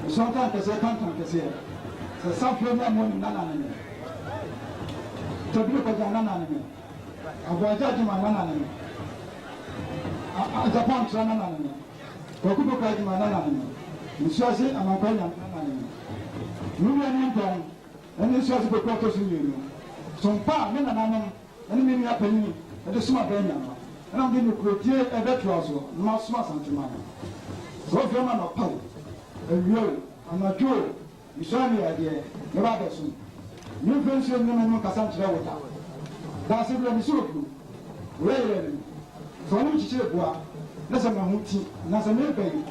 Sometimes they say, can't say, so some people are more than an to be a banana. Avoid judging my banana. Japan, Sanana. Kokubo Kaji Manana. Missy, and my brother. You are in and this was the purpose in you. Some pa, men and many happening at the smart banana. And I'm going to create a better also, not smart and to man. So if you're not a power, and you, I'm not sure, you saw me idea, never better soon. You fancy your name and Cassandra with that. That's it, let me show you. Really, so I'm going to say, that's a mountain, that's a new baby.